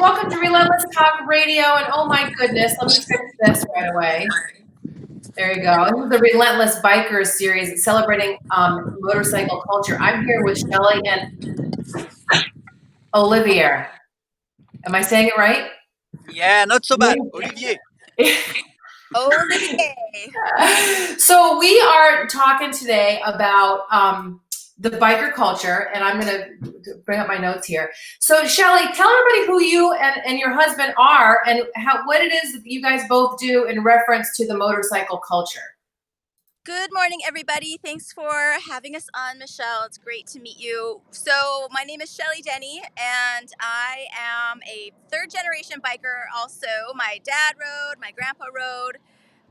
welcome to Relentless Talk Radio. And oh my goodness, let me fix this right away. There you go. This is the Relentless BIKERS series celebrating motorcycle culture. I'm here with Shelly and Olivier. Am I saying it right? Yeah, not so bad. Olivier. Olivier. So we are talking today about the biker culture, and I'm going to bring up my notes here. So Shelly, tell everybody who you and your husband are and what it is that you guys both do in reference to the motorcycle culture. Good morning, everybody. Thanks for having us on, Michelle. It's great to meet you. So my name is Shelly Denny, and I am a third-generation biker also. My dad rode, my grandpa rode,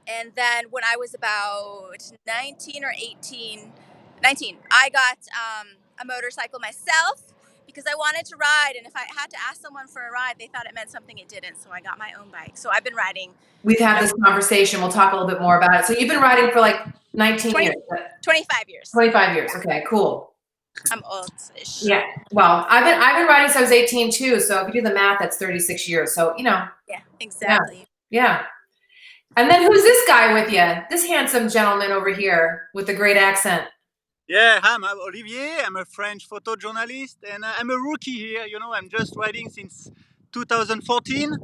and then when I was about 19, I got a motorcycle myself because I wanted to ride, and if I had to ask someone for a ride, they thought it meant something it didn't, so I got my own bike. So I've been riding. We've had this conversation. We'll talk a little bit more about it. So you've been riding for like 19 years. 25 years. 25 years. Okay, cool. I'm old-ish. Yeah. Well, I've been riding since I was 18 too. So if you do the math, that's 36 years. So, you know. Yeah, exactly. Yeah. And then who's this guy with you? This handsome gentleman over here with the great accent. Yeah, I'm Olivier. I'm a French photojournalist, and I'm a rookie here. You know, I'm just riding since 2014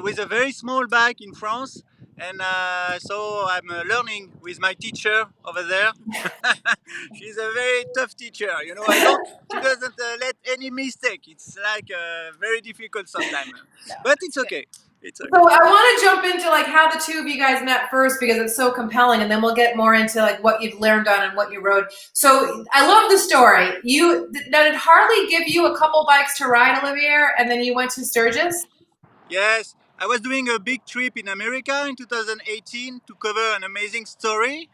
with a very small bike in France. And so I'm learning with my teacher over there. She's a very tough teacher, you know. She doesn't let any mistake. It's like very difficult sometimes, but it's okay. It's okay. So I want to jump into like how the two of you guys met first because it's so compelling, and then we'll get more into like what you've learned on and what you rode. So I love the story. Now did Harley give you a couple bikes to ride, Olivier, and then you went to Sturgis? Yes, I was doing a big trip in America in 2018 to cover an amazing story.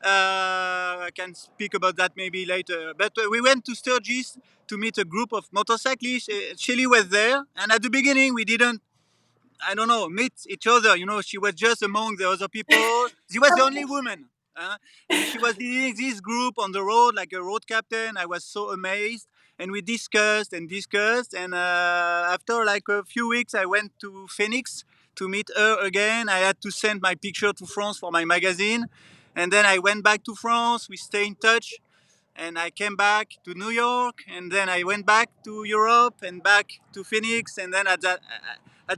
I can speak about that maybe later. But we went to Sturgis to meet a group of motorcyclists. Shelly was there, and at the beginning we didn't, I don't know, meet each other. You know, she was just among the other people. She was the only woman. And she was leading this group on the road like a road captain. I was so amazed. And we discussed. And after like a few weeks, I went to Phoenix to meet her again. I had to send my picture to France for my magazine. And then I went back to France. We stayed in touch. And I came back to New York. And then I went back to Europe and back to Phoenix. And then at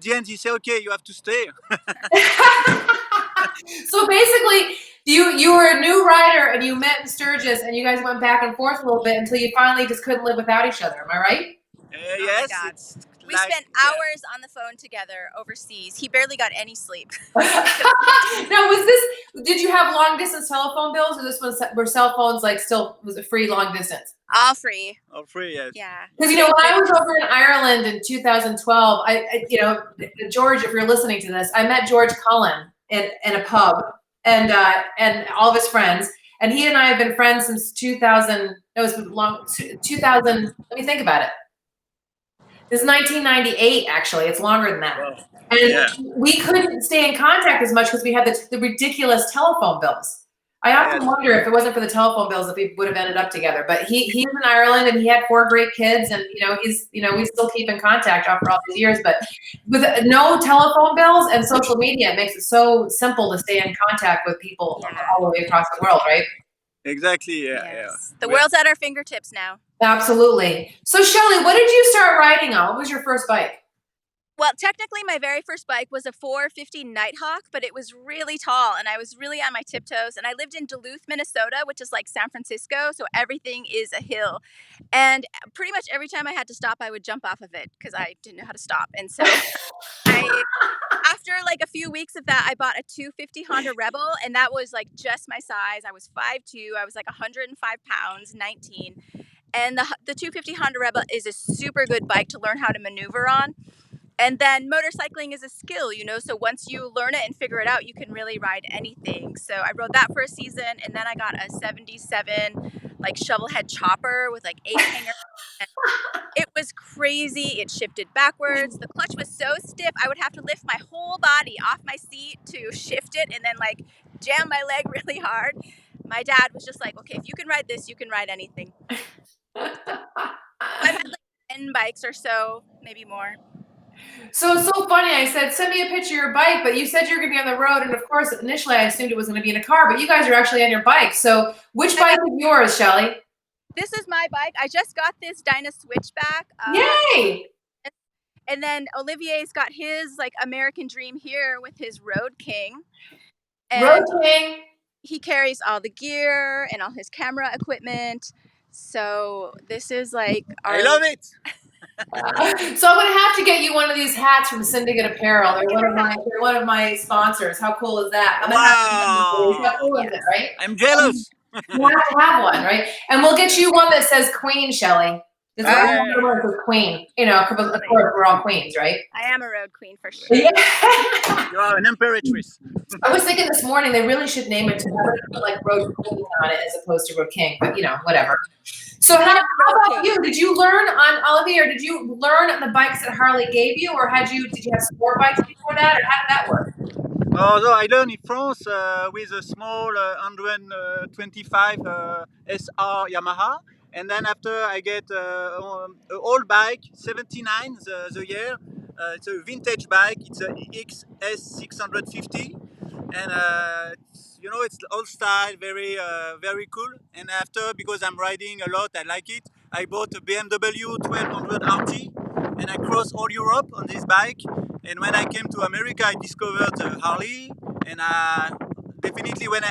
the end, he said, okay, you have to stay. So basically, you were a new rider and you met in Sturgis and you guys went back and forth a little bit until you finally just couldn't live without each other. Am I right? Yes. Oh my God. We spent hours on the phone together overseas. He barely got any sleep. Now, did you have long distance telephone bills, or were cell phones like was it free long distance? All free. All free, yes. Yeah. Because, you know, when I was over in Ireland in 2012, George, if you're listening to this, I met George Cullen in a pub and all of his friends. And he and I have been friends since 2000. It was 2000. Let me think about it. This is 1998, actually. It's longer than that. Wow. And we couldn't stay in contact as much because we had the ridiculous telephone bills. I often wonder if it wasn't for the telephone bills if we would have ended up together. But he's in Ireland and he had 4 great kids, and we still keep in contact after all these years. But with no telephone bills and social media, it makes it so simple to stay in contact with people all the way across the world, right? Exactly. Yeah. The world's at our fingertips now. Absolutely. So Shelly, what did you start riding on? What was your first bike? Well, technically, my very first bike was a 450 Nighthawk, but it was really tall, and I was really on my tiptoes. And I lived in Duluth, Minnesota, which is like San Francisco, so everything is a hill. And pretty much every time I had to stop, I would jump off of it because I didn't know how to stop. And so after like a few weeks of that, I bought a 250 Honda Rebel, and that was like just my size. I was 5'2", I was like 105 pounds, 19. And the 250 Honda Rebel is a super good bike to learn how to maneuver on. And then motorcycling is a skill, so once you learn it and figure it out, you can really ride anything. So I rode that for a season, and then I got a 77 like shovel head chopper with like 8 hangers. It was crazy. It shifted backwards. The clutch was so stiff, I would have to lift my whole body off my seat to shift it and then like jam my leg really hard. My dad was just like, okay, if you can ride this, you can ride anything. I've had like 10 bikes or so, maybe more. So it's so funny. I said, send me a picture of your bike, but you said you're going to be on the road. And of course, initially I assumed it was going to be in a car, but you guys are actually on your bike. So which bike is yours, Shelly? This is my bike. I just got this Dyna Switchback. Yay! And then Olivier's got his like American Dream here with his Road King. And Road King. He carries all the gear and all his camera equipment. So this is like I love it. So I'm gonna have to get you one of these hats from Syndicate Apparel. They're one of my sponsors. How cool is that? How cool is it, right? I'm jealous. You have to have one, right? And we'll get you one that says Queen, Shelly. This one says Queen. You know, of course we're all queens, right? I am a road queen for sure. Yeah. You are an emperatrice. I was thinking this morning they really should name it like Road Queen on it as opposed to Road King, but you know, whatever. So how about you? Did you learn on Olivier, or did you learn on the bikes that Harley gave you, or did you have sport bikes before that, or how did that work? Although I learned in France with a small 125 SR Yamaha, and then after I get an old bike, 79 the year. It's a vintage bike. It's a XS 650, and you know, it's old style, very very cool. And after, because I'm riding a lot, I like it. I bought a BMW 1200 RT, and I crossed all Europe on this bike. And when I came to America, I discovered Harley, and definitely when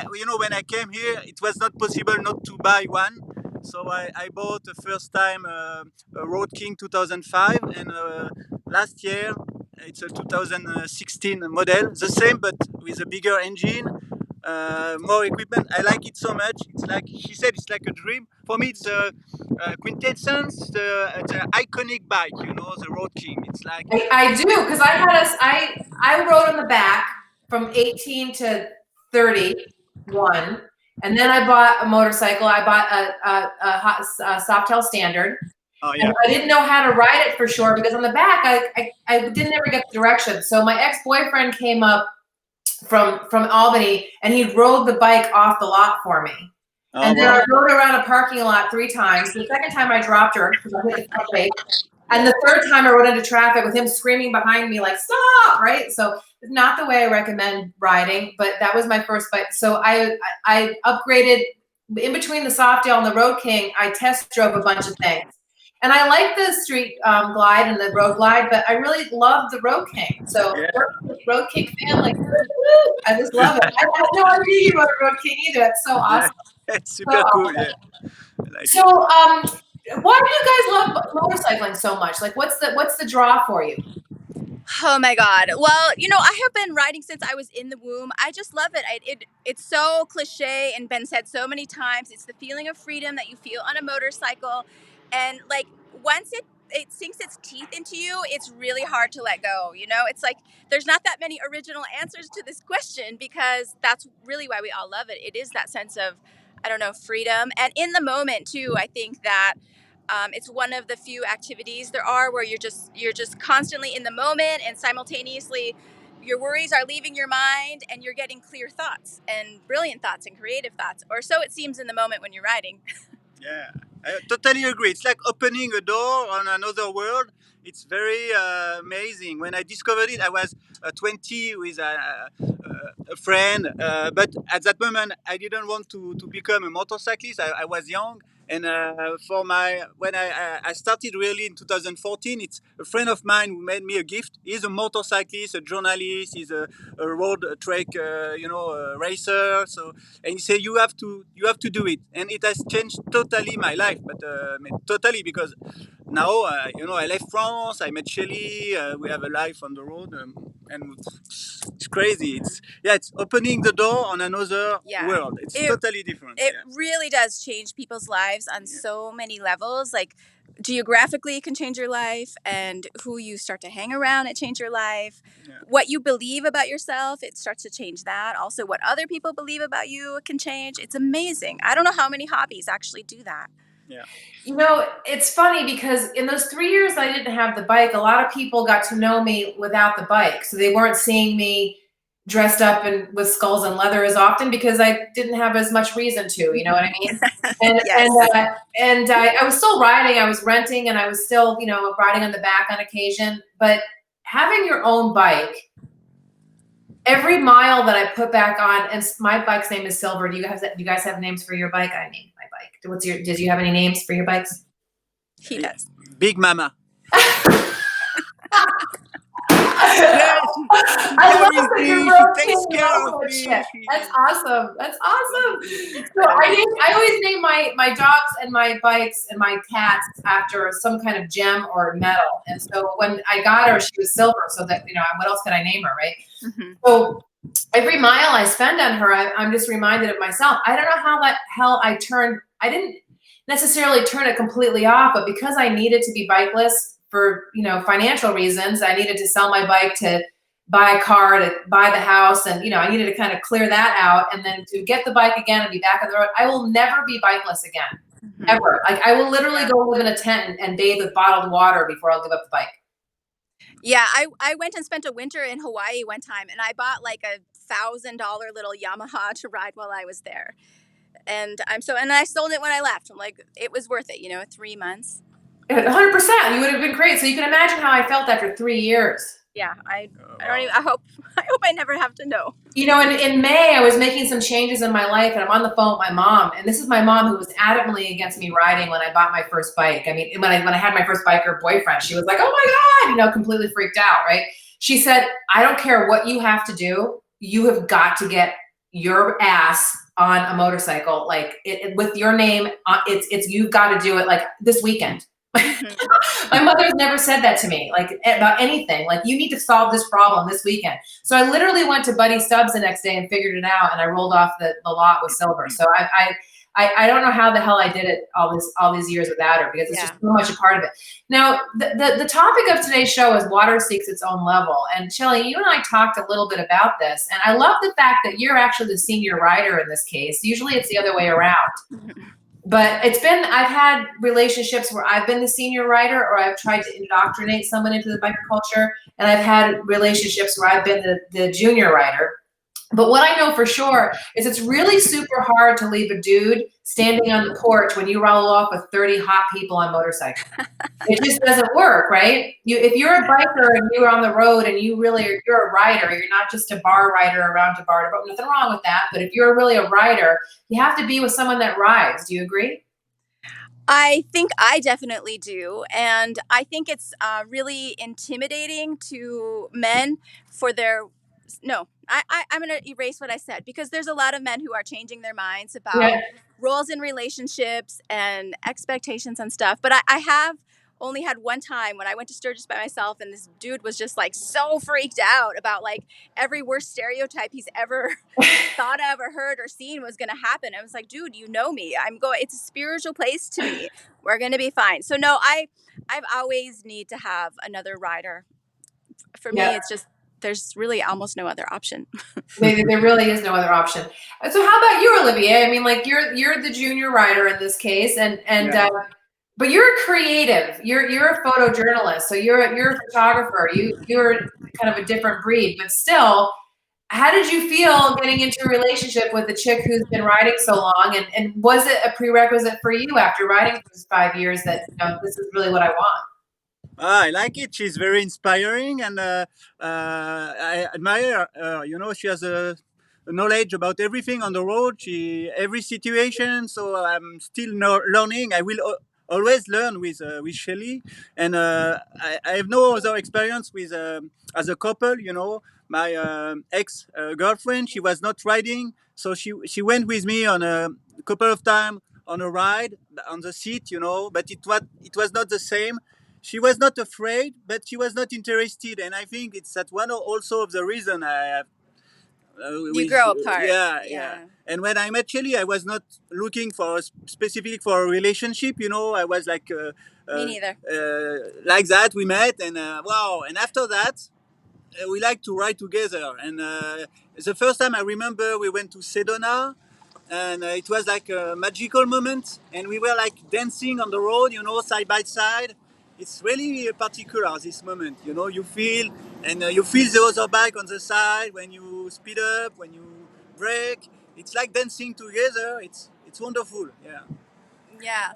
I came here, it was not possible not to buy one. So I bought the first time a Road King 2005, and last year it's a 2016 model, the same but with a bigger engine, more equipment. I like it so much. It's like she said, it's like a dream. For me, it's a quintessence, it's an iconic bike. You know, the Road King. It's like I do, because I rode on the back from 18 to 31. And then I bought a motorcycle. I bought a Softail Standard. Oh yeah. And I didn't know how to ride it for sure because on the back I didn't ever get the directions. So my ex-boyfriend came up from Albany and he rode the bike off the lot for me. Oh, and then I rode around a parking lot 3 times. The second time I dropped her because I hit the front brake. And the third time I rode into traffic with him screaming behind me like, stop, right? So it's not the way I recommend riding, but that was my first bike. So I upgraded in between the Softail and the Road King. I test drove a bunch of things. And I like the street glide and the road glide, but I really love the Road King. So yeah. Road King fan, like, I just love it. I had no idea you rode a Road King either. That's so awesome. Yeah, it's super cool. Awesome. Yeah. Like so why do you guys love motorcycling so much? Like, what's the draw for you? Oh my God. Well, you know, I have been riding since I was in the womb. I just love it. It's so cliche and been said so many times. It's the feeling of freedom that you feel on a motorcycle. And like, once it sinks its teeth into you, it's really hard to let go. You know, it's like there's not that many original answers to this question because that's really why we all love it. It is that sense of, I don't know, freedom. And in the moment too, I think that it's one of the few activities there are where you're just constantly in the moment and simultaneously your worries are leaving your mind and you're getting clear thoughts and brilliant thoughts and creative thoughts, or so it seems in the moment when you're riding. Yeah, I totally agree. It's like opening a door on another world. It's very amazing. When I discovered it, I was 20 with a friend, but at that moment, I didn't want to become a motorcyclist. I was young. And when I started really in 2014, it's a friend of mine who made me a gift. He's a motorcyclist, a journalist, he's a road track, racer. So, and he said you have to do it, and it has changed totally my life. But totally, because now I left France. I met Shelly. We have a life on the road, and it's crazy. It's opening the door on another world. It's totally different. It really does change people's lives on so many levels. Like geographically, it can change your life, and who you start to hang around, it change your life. Yeah. What you believe about yourself, it starts to change that. Also, what other people believe about you can change. It's amazing. I don't know how many hobbies actually do that. Yeah. You know, it's funny because in those 3 years I didn't have the bike, a lot of people got to know me without the bike. So they weren't seeing me dressed up and with skulls and leather as often because I didn't have as much reason to, you know what I mean? And yes. I was still riding, I was renting, and I was still, riding on the back on occasion. But having your own bike, every mile that I put back on, and my bike's name is Silver. Do you guys have names for your bike? I named my bike. Did you have any names for your bikes? He does. Big Mama. I love that you're takes care of me. Shit. That's awesome. That's awesome. So I always name my dogs and my bikes and my cats after some kind of gem or metal. And so when I got her, she was silver. So that, what else could I name her, right? Mm-hmm. So every mile I spend on her, I'm just reminded of myself. I don't know how the hell I didn't necessarily turn it completely off, but because I needed to be bikeless for, financial reasons, I needed to sell my bike to buy a car, to buy the house. And, I needed to kind of clear that out. And then to get the bike again and be back on the road, I will never be bikeless again, ever. Like I will literally go live in a tent and bathe with bottled water before I'll give up the bike. Yeah, I went and spent a winter in Hawaii one time, and I bought like $1,000 little Yamaha to ride while I was there. And I sold it when I left. I'm like, it was worth it, 3 months. 100%. You would have been great. So you can imagine how I felt after 3 years. Yeah, I hope I never have to know. In May, I was making some changes in my life, and I'm on the phone with my mom. And this is my mom who was adamantly against me riding when I bought my first bike. I mean, when I had my first biker boyfriend, she was like, "Oh my God," completely freaked out, right? She said, "I don't care what you have to do. You have got to get your ass on a motorcycle, like with your name. It's you've got to do it like this weekend." My mother's never said that to me, like about anything. Like, you need to solve this problem this weekend. So I literally went to Buddy Stubbs the next day and figured it out, and I rolled off the lot with Silver. So I don't know how the hell I did it all these years without her, because it's just so much a part of it. Now, the topic of today's show is water seeks its own level. And Shelly, you and I talked a little bit about this, and I love the fact that you're actually the senior rider in this case. Usually it's the other way around. But I've had relationships where I've been the senior rider, or I've tried to indoctrinate someone into the biker culture. And I've had relationships where I've been the junior rider. But what I know for sure is it's really super hard to leave a dude standing on the porch when you roll off with 30 hot people on motorcycles. It just doesn't work, right? If you're a biker and you're on the road and you're a rider, you're not just a bar rider around to bar to bar. Nothing wrong with that. But if you're really a rider, you have to be with someone that rides. Do you agree? I think I definitely do. And I think it's really intimidating to men for their... No, I'm going to erase what I said, because there's a lot of men who are changing their minds about roles in relationships and expectations and stuff. But I have only had one time when I went to Sturgis by myself, and this dude was just like so freaked out about like every worst stereotype he's ever thought of or heard or seen was going to happen. I was like, dude, you know me. It's a spiritual place to me. We're going to be fine. So no, I've always need to have another rider. For me, it's just, there's really almost no other option. There really is no other option. So how about you, Olivier? I mean, like you're the junior rider in this case, but you're a creative. You're a photojournalist, so you're a photographer. You're kind of a different breed, but still, how did you feel getting into a relationship with a chick who's been riding so long? And was it a prerequisite for you after riding for 5 years that this is really what I want? I like it. She's very inspiring, and I admire her. She has a knowledge about everything on the road, every situation. So I'm still learning. I will always learn with Shelly, and I have no other experience with as a couple. My ex girlfriend, she was not riding, so she went with me on a couple of times on a ride on the seat, but it was not the same. She was not afraid, but she was not interested, and I think it's that one also of the reason I have. You grow apart. Yeah. And when I met Shelly, I was not looking specifically for a relationship. I was like, me neither. Like that. We met, and wow. And after that, we like to ride together. And the first time I remember, we went to Sedona. And it was like a magical moment, and we were like dancing on the road, side by side. It's really particular, this moment. You feel, and you feel the other bike on the side when you speed up, when you brake. It's like dancing together. It's wonderful. Yeah. Yeah.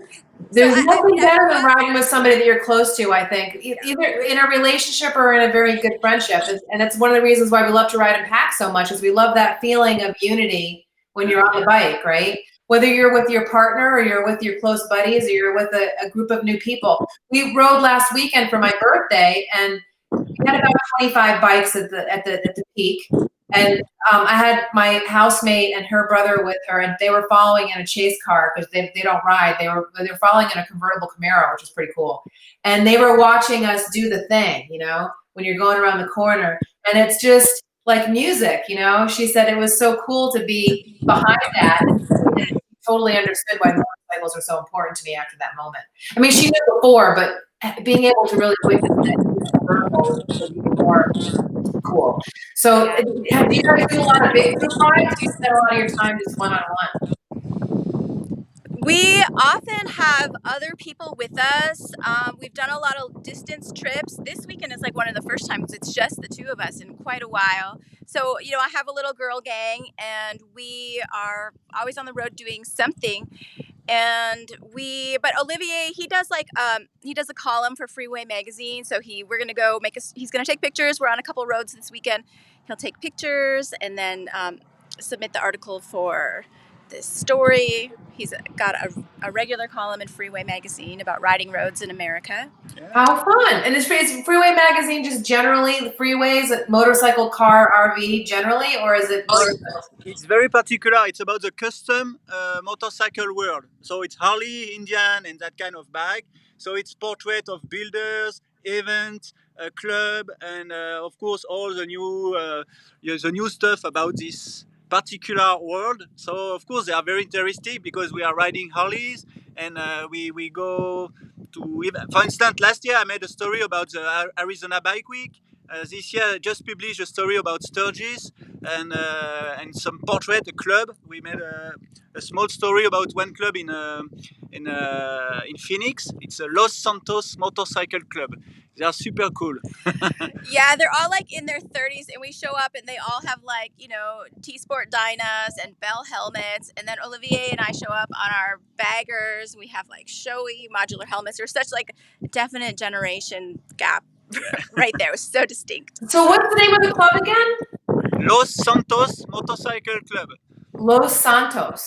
There's So nothing I better grew than up- riding with somebody that you're close to, I think, either in a relationship or in a very good friendship. And it's one of the reasons why we love to ride in packs so much, is we love that feeling of unity when you're on the bike, right? Whether you're with your partner or you're with your close buddies or you're with a group of new people. We rode last weekend for my birthday, and we had about 25 bikes at the peak. And I had my housemate and her brother with her, and they were following in a chase car because they don't ride. They were following in a convertible Camaro, which is pretty cool. And they were watching us do the thing, you know, when you're going around the corner. And it's just like music, you know. She said it was so cool to be behind that. And totally understood why motorcycles are so important to me after that moment. I mean, she knew before, but being able to really witness it was even more cool. So do you guys do a lot of big group rides? Do you spend a lot of your time just one-on-one? We often have other people with us. We've done a lot of distance trips. This weekend is like one of the first times it's just the two of us in quite a while. So, you know, I have a little girl gang, and we are always on the road doing something. But Olivier, he does a column for Freeway magazine. So we're gonna go he's gonna take pictures. We're on a couple roads this weekend. He'll take pictures and then submit the article for this story. He's got a regular column in Freeway magazine about riding roads in America. How fun! And is Freeway magazine just generally the freeways, motorcycle, car, RV generally, or is it motorcycles? It's very particular. It's about the custom motorcycle world. So it's Harley, Indian, and that kind of bike. So it's portrait of builders, events, club, and of course all the new stuff about this particular world. So of course they are very interesting because we are riding Harleys, and we go to. For instance, last year I made a story about the Arizona Bike Week. This year I just published a story about Sturgis and some portrait, a club. We made a small story about one club in Phoenix. It's a Los Santos Motorcycle Club. They are super cool. Yeah, they're all like in their 30s, and we show up and they all have like, you know, T-Sport Dynas and Bell helmets. And then Olivier and I show up on our BIKERS. We have like showy modular helmets. There's such like a definite generation gap right there. It was so distinct. So what's the name of the club again? Los Santos Motorcycle Club. Los Santos.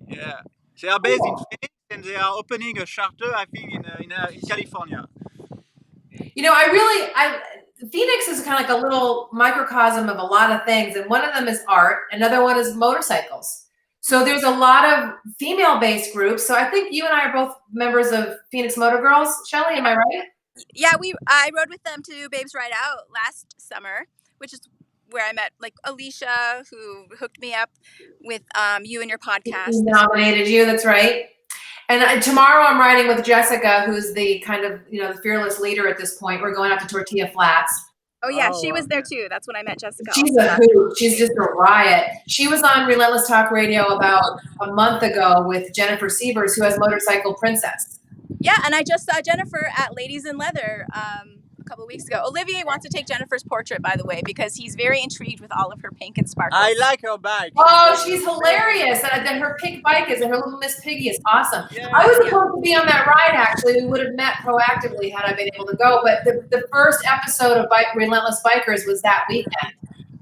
Yeah, they are based in Phoenix, and they are opening a charter, I think, in California. You know, Phoenix is kind of like a little microcosm of a lot of things, and one of them is art. Another one is motorcycles. So there's a lot of female-based groups. So I think you and I are both members of Phoenix Motor Girls. Shelley, am I right? Yeah, I rode with them to Babes Ride Out last summer, which is where I met like Alicia, who hooked me up with you and your podcast. He nominated you, that's right. And tomorrow I'm riding with Jessica, who's the kind of, you know, the fearless leader at this point. We're going out to Tortilla Flats. Oh yeah, she was there too. That's when I met Jessica. She's a hoot. She's just a riot. She was on Relentless Talk Radio about a month ago with Jennifer Sievers, who has Motorcycle Princess. Yeah, and I just saw Jennifer at Ladies in Leather a couple of weeks ago. Olivier wants to take Jennifer's portrait, by the way, because he's very intrigued with all of her pink and sparkles. I like her bike. Oh, she's hilarious. And then her pink bike and her little Miss Piggy is awesome. Yeah. I was supposed to be on that ride, actually. We would have met proactively had I been able to go. But the first episode of Relentless Bikers was that weekend.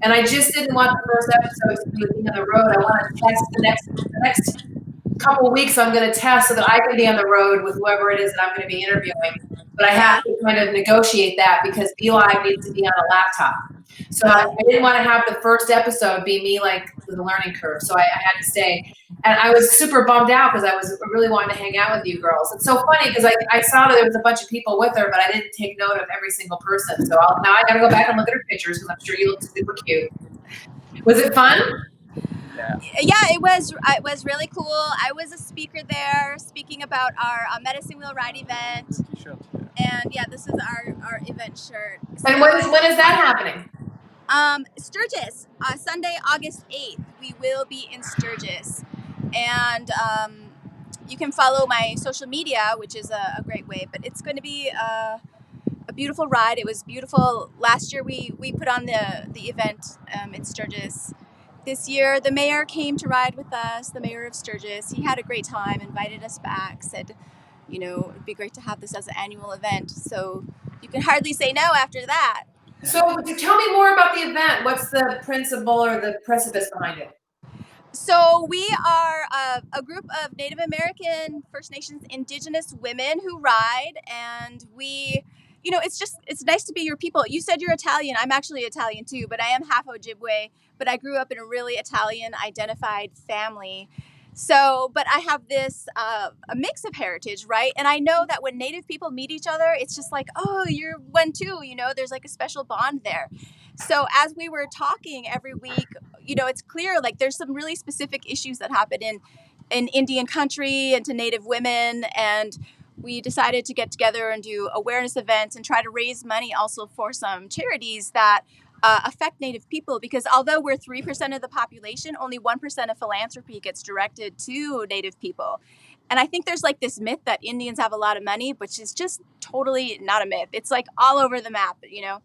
And I just didn't want the first episode to be with me on the road. I want to test the next couple weeks. I'm going to test so that I can be on the road with whoever it is that I'm going to be interviewing. But I have to kind of negotiate that because BeLive needs to be on a laptop. So I didn't want to have the first episode be me like with a learning curve. So I had to stay. And I was super bummed out because I was really wanting to hang out with you girls. It's so funny because I saw that there was a bunch of people with her, but I didn't take note of every single person. So now I got to go back and look at her pictures because I'm sure you look super cute. Was it fun? Yeah, it was really cool. I was a speaker there speaking about our Medicine Wheel Ride event. And yeah, this is our event shirt. So, and when is that happening? Sturgis, Sunday, August 8th. We will be in Sturgis. And you can follow my social media, which is a great way. But it's going to be a beautiful ride. It was beautiful. Last year we put on the event in Sturgis. This year, the mayor came to ride with us, the mayor of Sturgis. He had a great time, invited us back, said, you know, it'd be great to have this as an annual event. So you can hardly say no after that. So tell me more about the event. What's the principle or the precipice behind it? So we are a group of Native American, First Nations, Indigenous women who ride, and we, you know, it's nice to be your people. You said you're Italian. I'm actually Italian too, but I am half Ojibwe, but I grew up in a really Italian identified family. So, but I have this a mix of heritage, right? And I know that when Native people meet each other, it's just like, oh, you're one too, you know, there's like a special bond there. So as we were talking every week, you know, it's clear like there's some really specific issues that happen in Indian country and to Native women, and we decided to get together and do awareness events and try to raise money also for some charities that affect Native people, because although we're 3% of the population, only 1% of philanthropy gets directed to Native people. And I think there's like this myth that Indians have a lot of money, which is just totally not a myth. It's like all over the map, you know.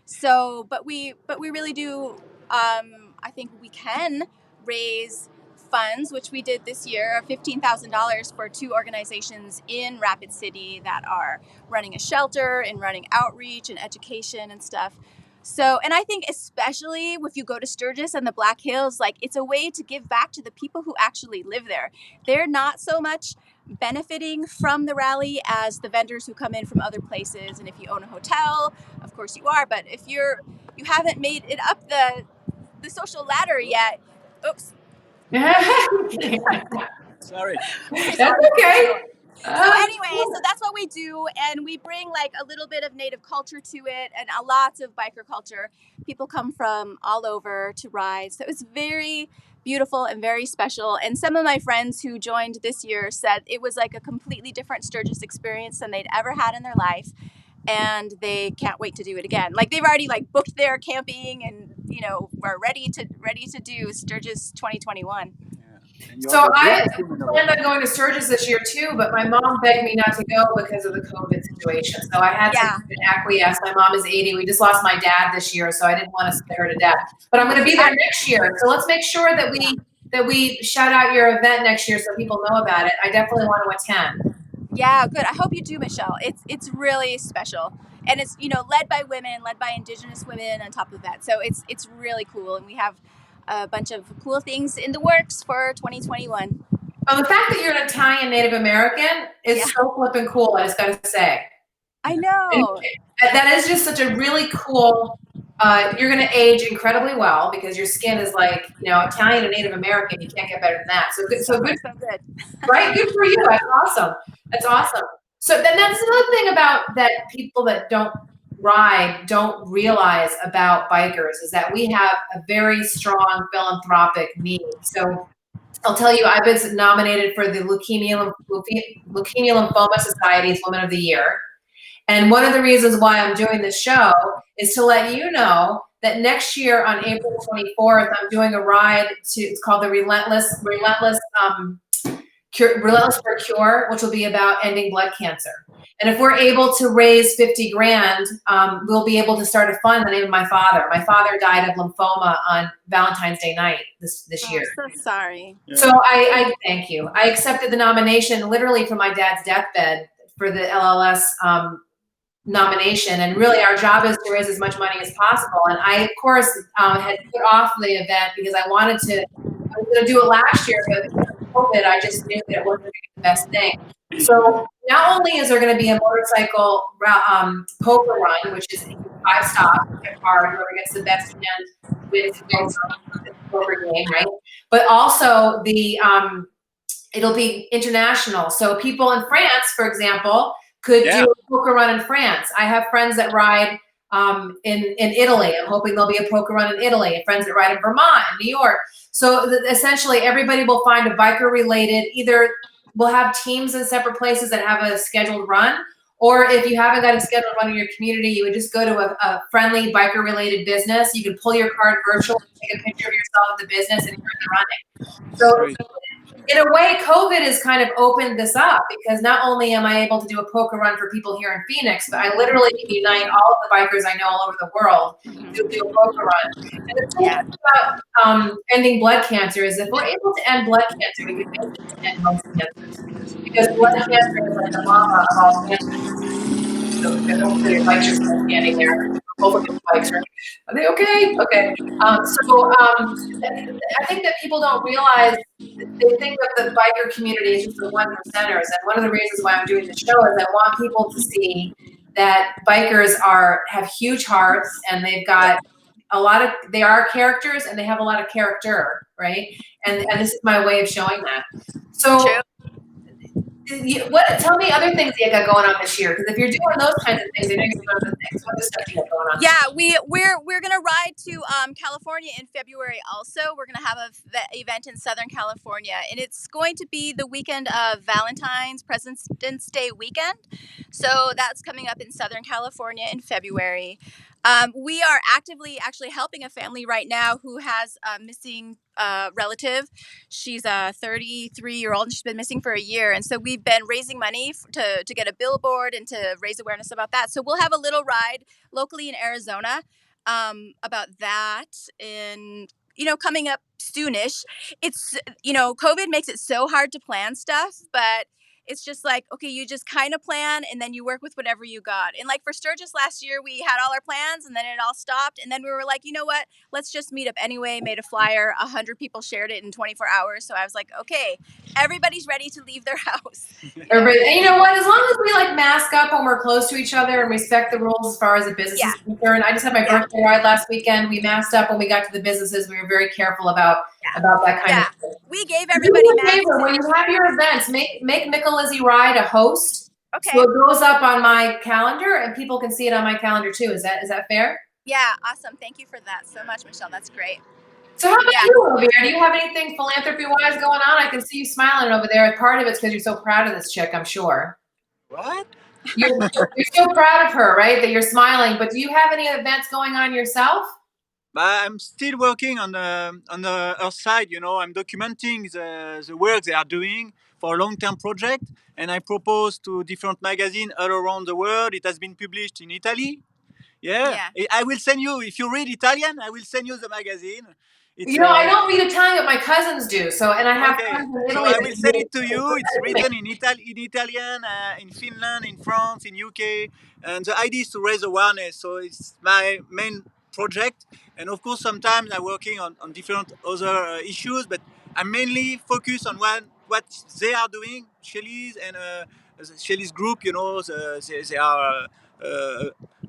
So, but we really do. I think we can raise funds, which we did this year, $15,000 for 2 organizations in Rapid City that are running a shelter and running outreach and education and stuff. So, and I think especially if you go to Sturgis and the Black Hills, like it's a way to give back to the people who actually live there. They're not so much benefiting from the rally as the vendors who come in from other places. And if you own a hotel, of course you are, but if you haven't made it up the social ladder yet, oops. Sorry. That's okay. So anyway, so that's what we do, and we bring like a little bit of Native culture to it, and a lots of biker culture. People come from all over to ride, so it's very beautiful and very special. And some of my friends who joined this year said it was like a completely different Sturgis experience than they'd ever had in their life, and they can't wait to do it again. Like they've already like booked their camping, and you know we're ready to do Sturgis 2021. So I planned on going to Sturgis this year too, but my mom begged me not to go because of the COVID situation. So I had to acquiesce. My mom is 80. We just lost my dad this year, so I didn't want to scare her to death. But I'm going to be there next year. So let's make sure that we shout out your event next year so people know about it. I definitely want to attend. Yeah, good. I hope you do, Michelle. It's really special. And it's, you know, led by women, led by Indigenous women on top of that. So it's really cool, and we have a bunch of cool things in the works for 2021. Well, the fact that you're an Italian Native American is so flippin' cool, I just gotta say. I know. And that is just such a really cool, you're gonna age incredibly well because your skin is like, you know, Italian and Native American, you can't get better than that. So good, so good. Right? Good for you. That's awesome. That's awesome. So then that's another thing about that people that don't ride don't realize about bikers is that we have a very strong philanthropic need. So I'll tell you, I've been nominated for the Leukemia Lymphoma Society's Woman of the Year. And one of the reasons why I'm doing this show is to let you know that next year on April 24th, I'm doing a ride it's called the Relentless for Cure, which will be about ending blood cancer. And if we're able to raise 50 grand, we'll be able to start a fund in the name of my father. My father died of lymphoma on Valentine's Day night this year. I'm so sorry. So I thank you. I accepted the nomination literally from my dad's deathbed for the LLS nomination. And really our job is to raise as much money as possible. And I, of course, had put off the event because I was going to do it last year, but because of COVID, I just knew that it wasn't the best thing. So not only is there going to be a motorcycle poker run, which is 5 stops, whoever gets the best hand wins the poker game, right? But also it'll be international. So people in France, for example, could do a poker run in France. I have friends that ride in Italy. I'm hoping there'll be a poker run in Italy, and friends that ride in Vermont and New York. So essentially everybody will find a biker related, either we'll have teams in separate places that have a scheduled run, or if you haven't got a scheduled run in your community, you would just go to a friendly biker related business. You can pull your card virtually, take a picture of yourself at the business, and you're running. So in a way, COVID has kind of opened this up because not only am I able to do a poker run for people here in Phoenix, but I literally can unite all of the bikers I know all over the world to do a poker run. And the thing about ending blood cancer is if we're able to end blood cancer, we can basically end most cancers. Because blood cancer is like the mama of all cancers. So hopefully your bikes are still standing there. Both of your bikes are they okay? Okay. I think that people don't realize, they think of the biker community as just the 1%ers. And one of the reasons why I'm doing the show is I want people to see that bikers have huge hearts and they've got they are characters and they have a lot of character, right? And this is my way of showing that. So tell me other things you got going on this year, because if you're doing those kinds of things, you're doing some other things. What other stuff do you have going on? Yeah, we're gonna ride to California in February. Also, we're gonna have a event in Southern California, and it's going to be the weekend of Valentine's President's Day weekend. So that's coming up in Southern California in February. We are actively actually helping a family right now who has a missing relative. She's a 33-year-old and she's been missing for a year. And so we've been raising money to get a billboard and to raise awareness about that. So we'll have a little ride locally in Arizona about that in, coming up soonish. It's, COVID makes it so hard to plan stuff, but it's just like, okay, you just kind of plan and then you work with whatever you got. And like for Sturgis last year, we had all our plans and then it all stopped. And then we were like, you know what? Let's just meet up anyway. Made a flyer. 100 people shared it in 24 hours. So I was like, okay, everybody's ready to leave their house. And you know what? As long as we like mask up when we're close to each other and respect the rules as far as the business is concerned. I just had my birthday ride last weekend. We masked up when we got to the businesses. We were very careful about that kind of thing. We gave everybody masks. When you have your events, make Micalizzi Ride a host. Okay. So it goes up on my calendar and people can see it on my calendar too. Is that fair? Yeah, awesome. Thank you for that so much, Michelle. That's great. So how about you over here? Do you have anything philanthropy-wise going on? I can see you smiling over there. Part of it's because you're so proud of this chick, I'm sure. What? You're so proud of her, right? That you're smiling. But do you have any events going on yourself? I'm still working on our side. I'm documenting the work they are doing for a long-term project, and I propose to different magazines all around the world. It has been published in Italy. Yeah. I will send you, if you read Italian, I will send you the magazine. I don't read Italian, but my cousins do. And I have friends in Italy. So I will send it to you. It's written in Italian, in Finland, in France, in UK. And the idea is to raise awareness. So it's my main project. And of course, sometimes I'm working on different other issues, but I'm mainly focused on what they are doing, Shelley's and Shelley's group. They are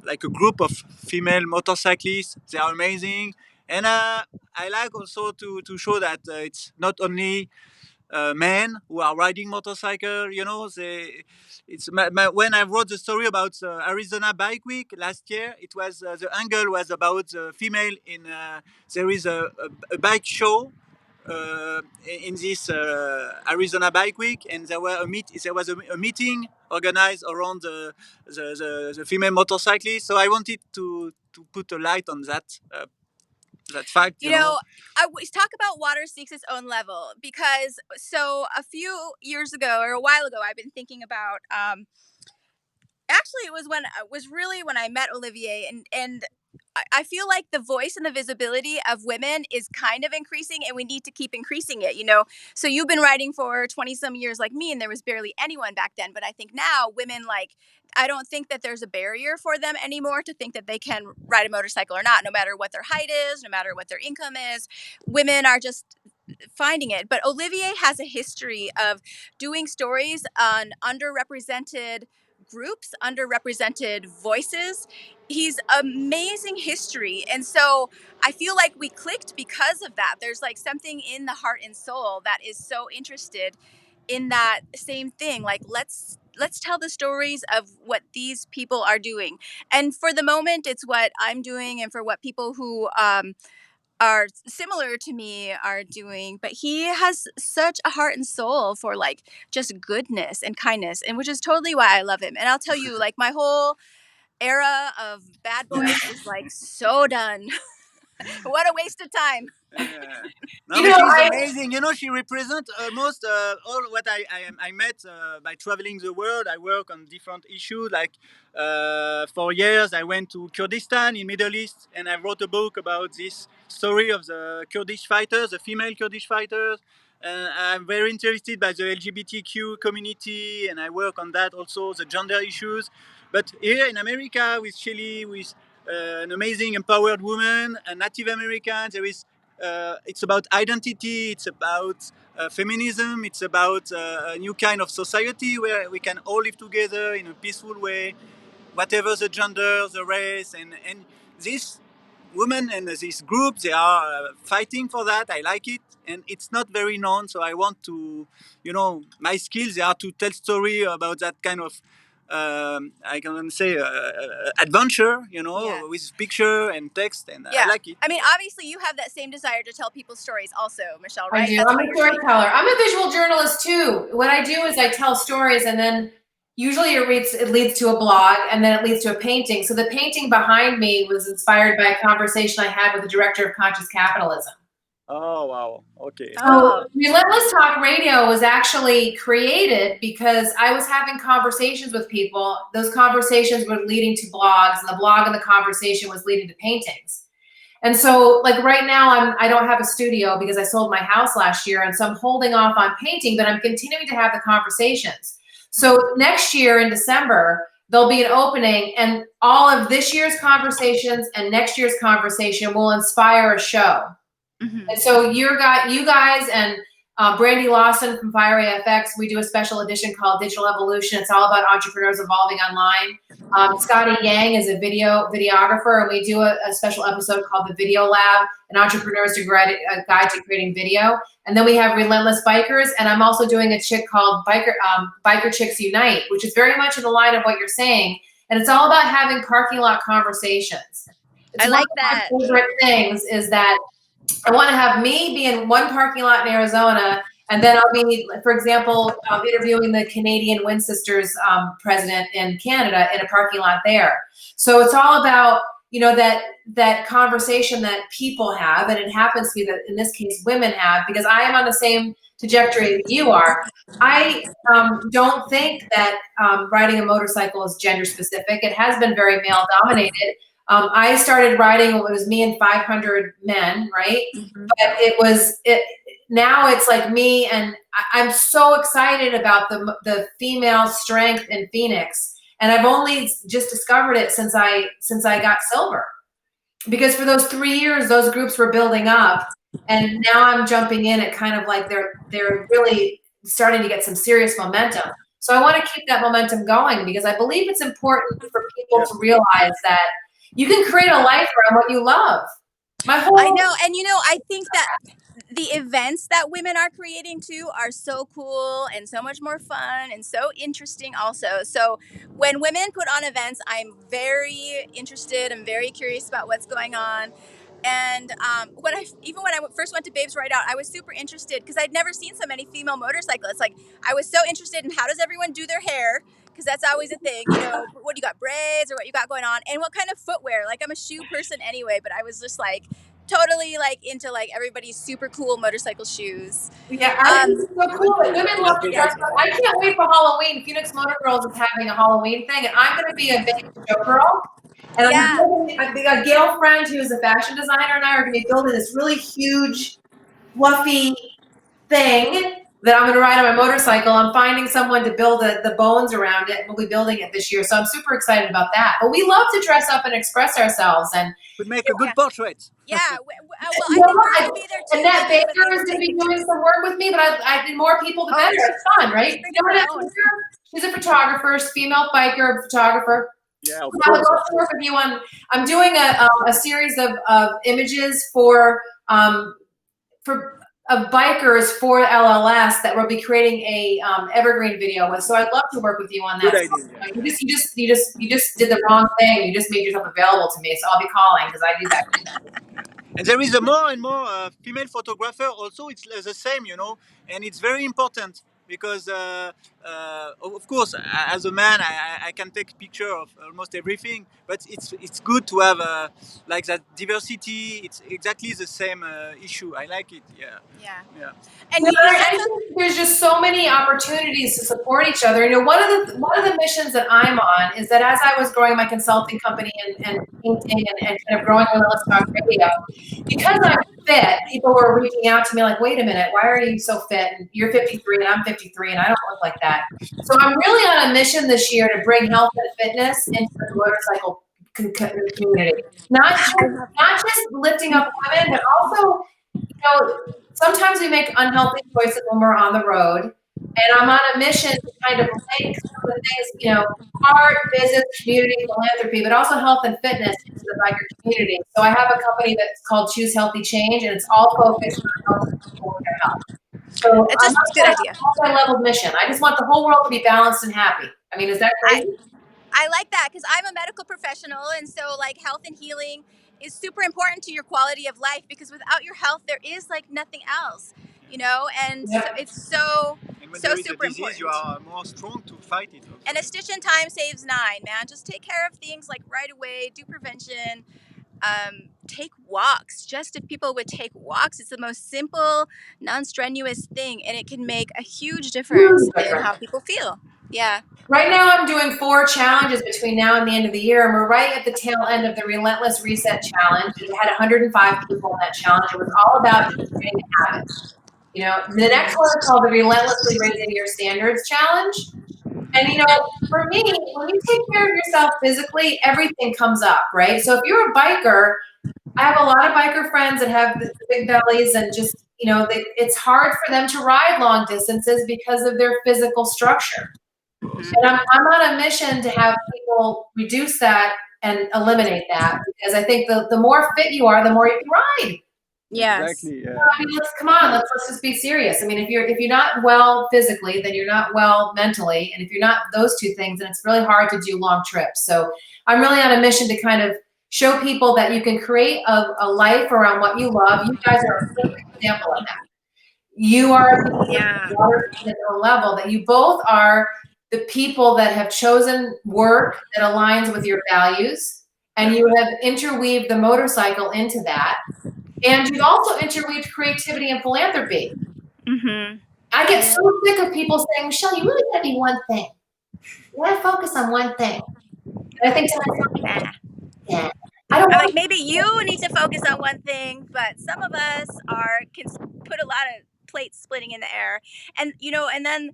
like a group of female motorcyclists. They are amazing. And I like also to show that it's not only men who are riding motorcycle. When I wrote the story about Arizona Bike Week last year, it was the angle was about the female in. There is a bike show in this Arizona Bike Week, and there was a meeting organized around the female motorcyclists. So I wanted to put a light on that. That fact, I always talk about water seeks its own level because a few years ago or a while ago, I've been thinking about. Actually, it was when I met Olivier, and I feel like the voice and the visibility of women is kind of increasing, and we need to keep increasing it. So you've been riding for 20 some years like me, and there was barely anyone back then. But I think now women I don't think that there's a barrier for them anymore to think that they can ride a motorcycle or not, no matter what their height is, no matter what their income is. Women are just finding it. But Olivier has a history of doing stories on underrepresented groups, underrepresented voices. He's amazing history. And so I feel like we clicked because of that. There's something in the heart and soul that is so interested in that same thing. Let's tell the stories of what these people are doing. And for the moment, it's what I'm doing, and for what people who are similar to me are doing. But he has such a heart and soul for just goodness and kindness, and which is totally why I love him. And I'll tell you, my whole era of bad boys is so done. What a waste of time. No, but she's amazing. You know, she represents almost all what I met by traveling the world. I work on different issues. Like for years, I went to Kurdistan in Middle East, and I wrote a book about this story of the Kurdish fighters, the female Kurdish fighters. I'm very interested by the LGBTQ community, and I work on that also, the gender issues. But here in America, with Chile, with an amazing empowered woman, a Native American, there is it's about identity, it's about feminism, it's about a new kind of society where we can all live together in a peaceful way, whatever the gender, the race, and this women and this group, they are fighting for that. I like it, and it's not very known, so I want to, you know, my skills, they are to tell story about that kind of I can say adventure, you know, with picture and text, and I like it. I mean, obviously, you have that same desire to tell people's stories, also, Michelle, right? I do. I'm a storyteller. I'm a visual journalist too. What I do is I tell stories, and then usually it leads to a blog, and then it leads to a painting. So the painting behind me was inspired by a conversation I had with the director of Conscious Capitalism. Oh, wow. Okay. So Relentless Talk Radio was actually created because I was having conversations with people. Those conversations were leading to blogs, and the blog and the conversation was leading to paintings. And so, like right now, I don't have a studio because I sold my house last year, and so I'm holding off on painting, but I'm continuing to have the conversations. So next year in December, there'll be an opening, and all of this year's conversations and next year's conversation will inspire a show. Mm-hmm. And so you guys and Brandy Lawson from Fire AFX, we do a special edition called Digital Evolution. It's all about entrepreneurs evolving online. Scotty Yang is a videographer, and we do a special episode called The Video Lab, an entrepreneur's guide to creating video. And then we have Relentless Bikers, and I'm also doing a chick called Biker Chicks Unite, which is very much in the line of what you're saying. And it's all about having parking lot conversations. I like that. One of my favorite things is that I want to have me be in one parking lot in Arizona, and then I'll be, for example, interviewing the Canadian Wind Sisters president in Canada in a parking lot there. So it's all about, you know, that conversation that people have, and it happens to be that in this case women have, because I am on the same trajectory that you are. I don't think that riding a motorcycle is gender specific. It has been very male dominated. I started riding, it was me and 500 men, right? Mm-hmm. But now it's like me, and I'm so excited about the female strength in Phoenix. And I've only just discovered it since I got silver. Because for those 3 years, those groups were building up, and now I'm jumping in at kind of like they're really starting to get some serious momentum. So I want to keep that momentum going, because I believe it's important for people to realize that you can create a life around what you love. I know. And, you know, I think that the events that women are creating too are so cool and so much more fun and so interesting also. So when women put on events, I'm very interested. I'm very curious about what's going on. And when I first went to Babes Ride Out, I was super interested because I'd never seen so many female motorcyclists. Like, I was so interested in how does everyone do their hair, because that's always a thing, you know, what you got, braids or what you got going on, and what kind of footwear. Like, I'm a shoe person anyway, but I was just like totally like into like everybody's super cool motorcycle shoes. Yeah, I think it's so cool. Women love to dress up. I can't wait for Halloween. Phoenix Motor Girls is having a Halloween thing, and I'm going to be a big show girl. And a Gail friend who's a fashion designer and I are going to be building this really huge, fluffy thing that I'm going to ride on my motorcycle. I'm finding someone to build the bones around it, and we'll be building it this year. So I'm super excited about that. But we love to dress up and express ourselves. And we make a good portrait. Yeah. Well, I think we're going to be there too. Annette Baker is going to be doing some work with me, but I need more people, the better. It's fun, right? You know Annette Baker? She's a photographer, she's a female biker photographer. Yeah, I would love to work with you on. I'm doing a series of images for bikers for LLS that we'll be creating a evergreen video with. So I'd love to work with you on that. Good idea. You just did the wrong thing. You just made yourself available to me. So I'll be calling because I do that. And there is a more and more female photographer also. It's the same, you know, and it's very important because of course, as a man, I can take a picture of almost everything, but it's good to have like that diversity. It's exactly the same issue. I like it. Yeah. And Yeah, you said I think there's just so many opportunities to support each other. You know, one of the missions that I'm on is that as I was growing my consulting company and painting and kind of growing Relentless Talk Radio, because I'm fit, people were reaching out to me like, wait a minute, why are you so fit? And you're 53 and I'm 53 and I don't look like that. So I'm really on a mission this year to bring health and fitness into the motorcycle community. Not just lifting up women, but also, you know, sometimes we make unhealthy choices when we're on the road, and I'm on a mission to kind of link some of the things, you know, art, business, community, philanthropy, but also health and fitness into the biker community. So I have a company that's called Choose Healthy Change, and it's all focused on helping people with their health. So it's just a good idea. Multi-level mission. I just want the whole world to be balanced and happy. I mean, is that crazy? I like that because I'm a medical professional, and so like health and healing is super important to your quality of life, because without your health there is like nothing else, you know, and Yep. so it's so And when so there is super a disease, important. you are more strong to fight it. Also. And a stitch in time saves 9, man. Just take care of things like right away, do prevention, take walks. Just if people would take walks, it's the most simple, non-strenuous thing, and it can make a huge difference in how people feel. Yeah. Right now, I'm doing 4 challenges between now and the end of the year, and we're right at the tail end of the Relentless Reset Challenge. We had 105 people in that challenge. It was all about just creating habits. You know, the next one is called the Relentlessly Raising Your Standards Challenge. And, you know, for me, when you take care of yourself physically, everything comes up, right? So if you're a biker, I have a lot of biker friends that have the big bellies and just, you know, it's hard for them to ride long distances because of their physical structure. And I'm on a mission to have people reduce that and eliminate that, because I think the more fit you are, the more you can ride. Yes. Exactly. Yeah. I mean, let's just be serious. I mean, if you're not well physically, then you're not well mentally, and if you're not those two things, then it's really hard to do long trips. So I'm really on a mission to kind of show people that you can create a life around what you love. You guys are a perfect example of that. You are at a level that you both are the people that have chosen work that aligns with your values, and you have interweaved the motorcycle into that, and you've also interweaved creativity and philanthropy. Mm-hmm. I get so sick of people saying, Michelle, you really gotta be one thing. You gotta focus on one thing. And I think to myself, yeah. I'm like, maybe you need to focus on one thing, but some of us can put a lot of plates splitting in the air, and you know, and then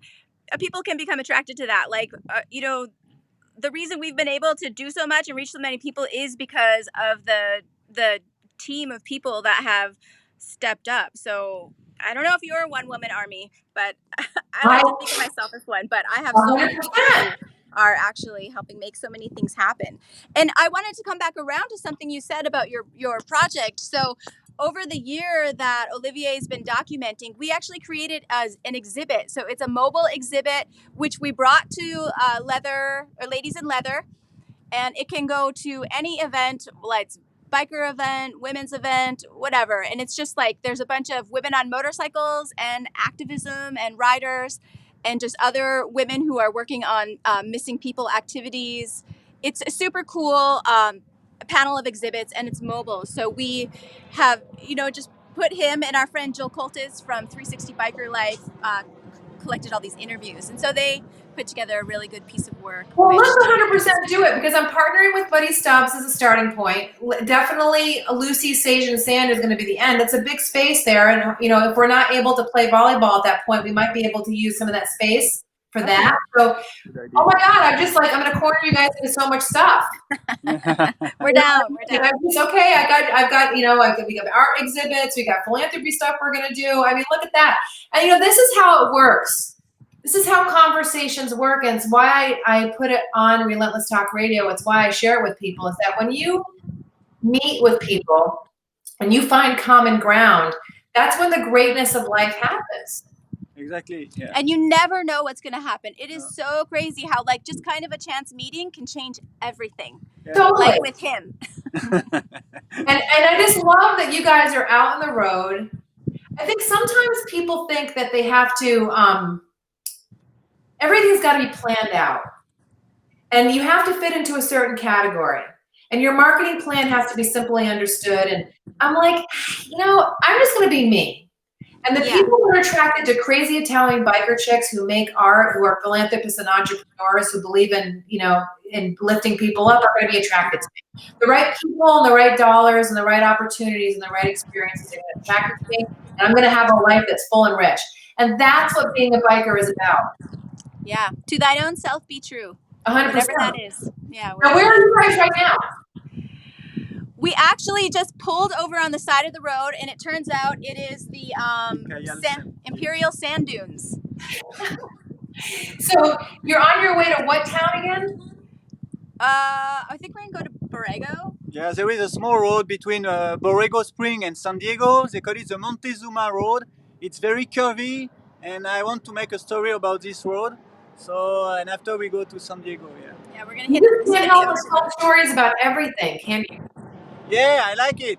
people can become attracted to that. Like, you know, the reason we've been able to do so much and reach so many people is because of the team of people that have stepped up. So I don't know if you're a one-woman army, but I like to think of myself as one. But I have so many people who are actually helping make so many things happen. And I wanted to come back around to something you said about your project. So over the year that Olivier's been documenting, we actually created an exhibit. So it's a mobile exhibit, which we brought to Ladies in Leather, and it can go to any event, like biker event, women's event, whatever. And it's just like there's a bunch of women on motorcycles and activism and riders and just other women who are working on missing people activities. It's a super cool panel of exhibits, and it's mobile. So we have, you know, just put him and our friend Jill Coltis from 360 Biker Life collected all these interviews. And so they put together a really good piece of work. Well, let's 100% do it, because I'm partnering with Buddy Stubbs as a starting point. Definitely Lucy, Sage, and Sand is going to be the end. It's a big space there. And, you know, if we're not able to play volleyball at that point, we might be able to use some of that space for that. So, oh my God, I'm going to corner you guys into so much stuff. We're down. It's okay. I've got, you know, we got art exhibits, we got philanthropy stuff we're going to do. I mean, look at that. And, you know, this is how it works. This is how conversations work, and it's why I put it on Relentless Talk Radio. It's why I share it with people, is that when you meet with people and you find common ground, that's when the greatness of life happens. Exactly. Yeah. And you never know what's going to happen. It is so crazy how, like, just kind of a chance meeting can change everything. Yeah. Totally. Like with him. and I just love that you guys are out on the road. I think sometimes people think that they have to everything's got to be planned out. And you have to fit into a certain category. And your marketing plan has to be simply understood. And I'm like, I'm just going to be me. And the people who are attracted to crazy Italian biker chicks who make art, who are philanthropists and entrepreneurs, who believe in, in lifting people up, are going to be attracted to me. The right people and the right dollars and the right opportunities and the right experiences are going to attract to me. And I'm going to have a life that's full and rich. And that's what being a biker is about. Yeah. To thine own self be true. 100%. Whatever that is. Yeah. Now, where are you guys right now? We actually just pulled over on the side of the road, and it turns out it is the Imperial Sand Dunes. So you're on your way to what town again? I think we're going to go to Borrego. Yeah, there is a small road between Borrego Spring and San Diego. They call it the Montezuma Road. It's very curvy, and I want to make a story about this road. So, and after we go to San Diego, Yeah, we're going to hit the You can't help but tell stories about everything, can you? Yeah, I like it.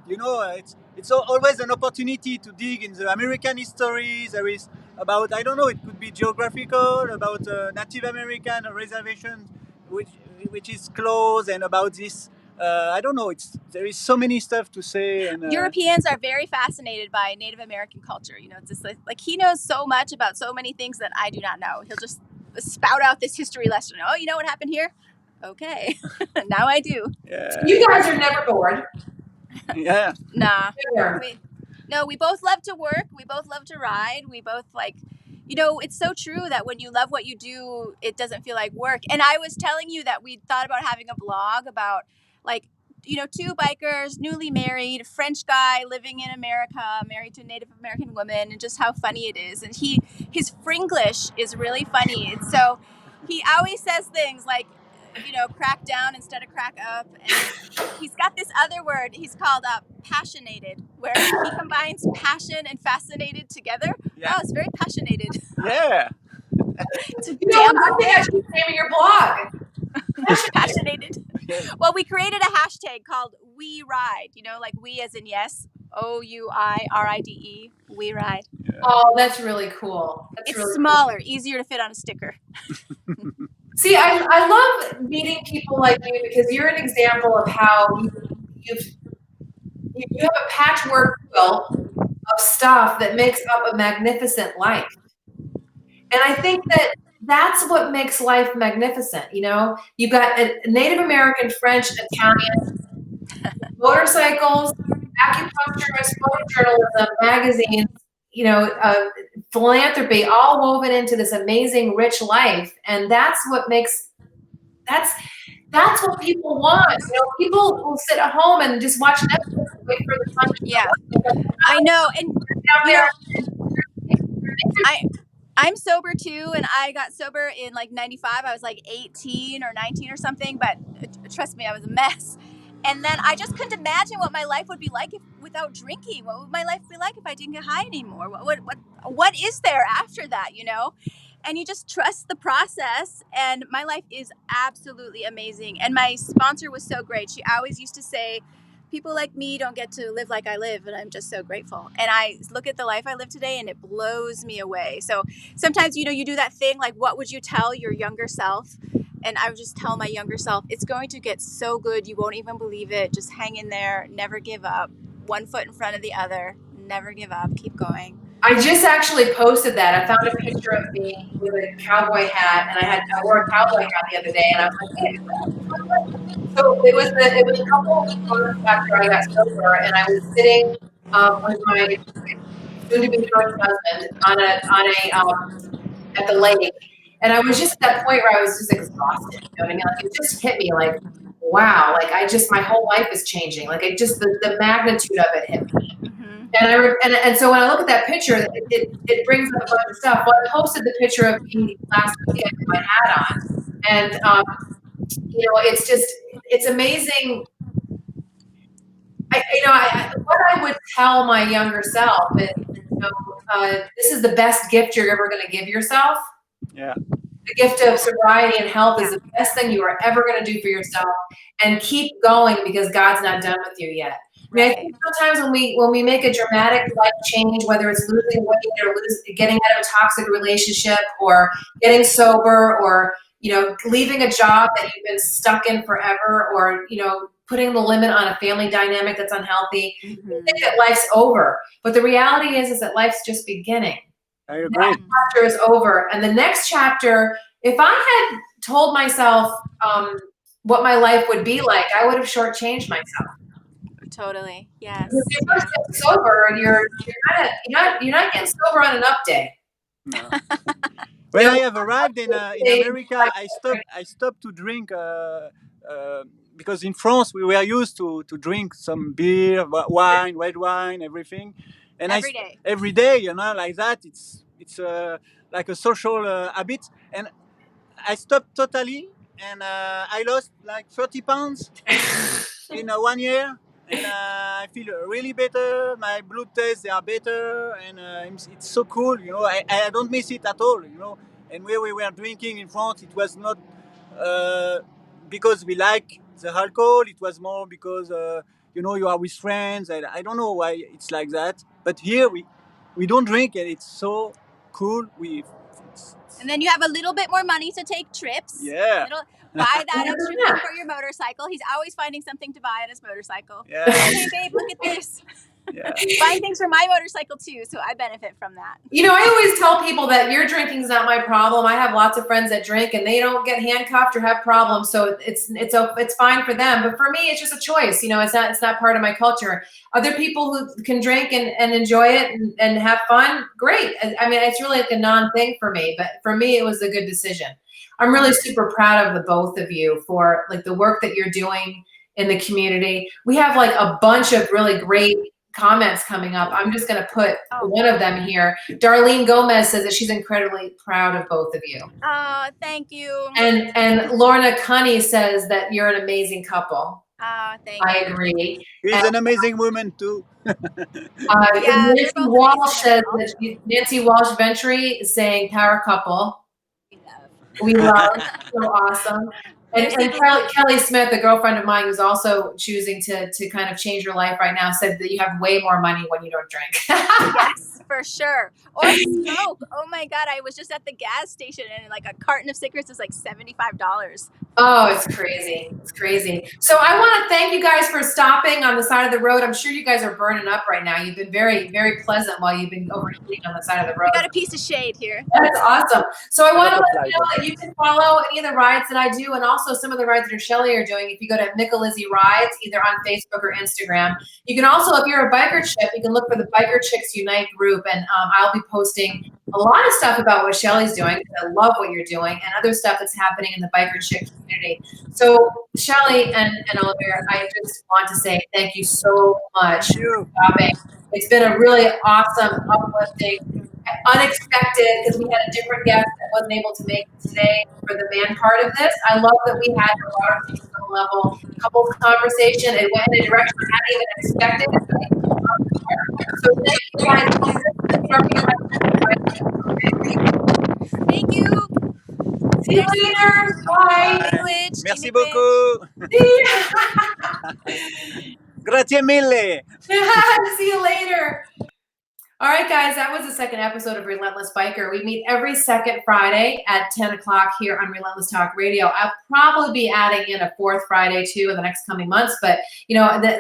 It's always an opportunity to dig in the American history. There is about, I don't know, it could be geographical, about Native American reservation, which is close, and about this. I don't know. There is so many stuff to say. And Europeans are very fascinated by Native American culture. It's just like he knows so much about so many things that I do not know. He'll just spout out this history lesson. Oh, you know what happened here? Okay, now I do. Yeah. You guys are never bored. Yeah. Nah. We both love to work. We both love to ride. We both it's so true that when you love what you do, it doesn't feel like work. And I was telling you that we thought about having a blog about two bikers, newly married, French guy living in America, married to a Native American woman, and just how funny it is. And his Fringlish is really funny. And so he always says things like, crack down instead of crack up. And he's got this other word he's called passionated, where he combines passion and fascinated together. Yeah. Oh, it's very passionated. Yeah. I think I should name your blog. Passionated. Well, we created a hashtag called We Ride, like we as in yes, OUIRIDE, We Ride. Yeah. Oh, that's really cool. It's really smaller, easier to fit on a sticker. See, I love meeting people like you because you're an example of how you have a patchwork quilt of stuff that makes up a magnificent life. And I think that's what makes life magnificent. You've got a Native American, French, Italian, motorcycles, acupuncturists, photojournalism, magazines, philanthropy, all woven into this amazing, rich life. And that's what people want. People will sit at home and just watch Netflix and wait for the sun to Yeah, I know. And I'm sober too, and I got sober in 95. I was 18 or 19 or something, but trust me, I was a mess. And then I just couldn't imagine what my life would be like without drinking. What would my life be like if I didn't get high anymore? What is there after that, And you just trust the process, and my life is absolutely amazing. And my sponsor was so great. She always used to say, people like me don't get to live like I live, and I'm just so grateful. And I look at the life I live today, and it blows me away. So sometimes, you do that thing, what would you tell your younger self? And I would just tell my younger self, it's going to get so good, you won't even believe it. Just hang in there, never give up. One foot in front of the other, never give up, keep going. I just actually posted that. I found a picture of me with a cowboy hat, and I wore a cowboy hat the other day, and I was like, hey. So it was a couple of months after I got sober, and I was sitting with my soon-to-be first husband at the lake, and I was just at that point where I was just exhausted. You know what I mean? It just hit me wow, my whole life is changing. The magnitude of it hit me. And so when I look at that picture, it brings up a bunch of stuff. Well, I posted the picture of me last weekend with my hat on, and it's amazing. What I would tell my younger self is, this is the best gift you're ever going to give yourself. Yeah. The gift of sobriety and health is the best thing you are ever going to do for yourself, and keep going because God's not done with you yet. I mean, I think sometimes when we make a dramatic life change, whether it's losing weight or getting out of a toxic relationship or getting sober or, leaving a job that you've been stuck in forever or, putting the limit on a family dynamic that's unhealthy, you think that life's over. But the reality is that life's just beginning. I agree. That chapter is over. And the next chapter, if I had told myself what my life would be like, I would have shortchanged myself. Totally. Yes. Because if you first get sober, you're not getting sober on an up day. No. When I have arrived in America, I stopped to drink because in France we were used to drink some beer, wine, red wine, everything, and every day, like that. It's like a social habit, and I stopped totally, and I lost like 30 pounds in 1 year. And I feel really better. My blood tests, they are better, and it's so cool. I don't miss it at all. And where we were drinking in France, it was not because we like the alcohol. It was more because you are with friends. And I don't know why it's like that. But here we don't drink, and it's so cool. And then you have a little bit more money to take trips. Yeah. Buy that extra thing for your motorcycle. He's always finding something to buy on his motorcycle. Yeah. Hey, babe, look at this. Yeah. Buying things for my motorcycle too, so I benefit from that. I always tell people that your drinking is not my problem. I have lots of friends that drink and they don't get handcuffed or have problems, so it's fine for them. But for me, it's just a choice. It's not part of my culture. Other people who can drink and enjoy it and have fun, great. I mean, it's really like a non-thing for me. But for me, it was a good decision. I'm really super proud of the both of you for like the work that you're doing in the community. We have like a bunch of really great comments coming up. I'm just going to put one of them here. Darlene Gomez says that she's incredibly proud of both of you. Oh, thank you. And Lorna Cunny says that you're an amazing couple. Oh, thank you. I agree. She's an amazing woman too. Nancy Walsh says that Nancy Walsh Ventry is saying power couple. We love. So awesome. And Kelly Smith, a girlfriend of mine who's also choosing to kind of change your life right now, said that you have way more money when you don't drink. Yes, for sure. Or smoke. Oh my God, I was just at the gas station and like a carton of cigarettes is like $75. Oh, it's crazy. It's crazy. So I want to thank you guys for stopping on the side of the road. I'm sure you guys are burning up right now. You've been very, very pleasant while you've been overheating on the side of the road. We got a piece of shade here. That's awesome. So I want to let you know that you can follow any of the rides that I do and also some of the rides that Shelley are doing. If you go to Micalizzi Rides, either on Facebook or Instagram. You can also, if you're a biker chick, you can look for the Biker Chicks Unite group, and I'll be posting a lot of stuff about what Shelley's doing, because I love what you're doing, and other stuff that's happening in the biker chick community. So Shelley and Olivier, I just want to say thank you so much for stopping. It's been a really awesome, uplifting, unexpected, because we had a different guest that wasn't able to make it today for the man part of this. I love that we had a lot of level couples conversation. It went in a direction I hadn't even expected. So thank you guys. Thank you. See you later. Bye. Merci beaucoup. Grazie mille. See you later. All right, guys, that was the second episode of Relentless Biker. We meet every second Friday at 10 o'clock here on Relentless Talk Radio. I'll probably be adding in a fourth Friday, too, in the next coming months. But,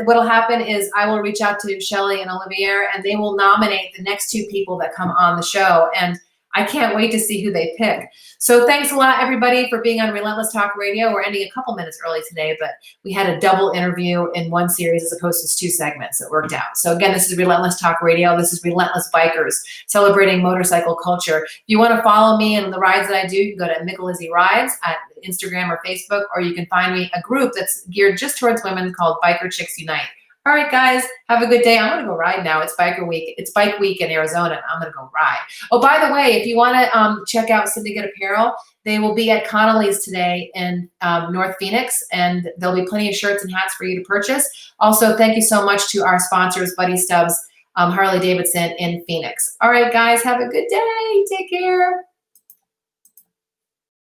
what'll happen is I will reach out to Shelley and Olivier, and they will nominate the next two people that come on the show. And I can't wait to see who they pick. So thanks a lot, everybody, for being on Relentless Talk Radio. We're ending a couple minutes early today, but we had a double interview in one series as opposed to two segments. It worked out. So again, this is Relentless Talk Radio. This is Relentless Bikers, celebrating motorcycle culture. If you want to follow me and the rides that I do, you can go to Micalizzi Rides at Instagram or Facebook, or you can find me a group that's geared just towards women called Biker Chicks Unite. All right, guys, have a good day. I'm going to go ride now. It's Biker Week. It's Bike Week in Arizona. I'm going to go ride. Oh, by the way, if you want to check out Syndicate Apparel, they will be at Connolly's today in North Phoenix, and there'll be plenty of shirts and hats for you to purchase. Also, thank you so much to our sponsors, Buddy Stubbs, Harley Davidson in Phoenix. All right, guys, have a good day. Take care.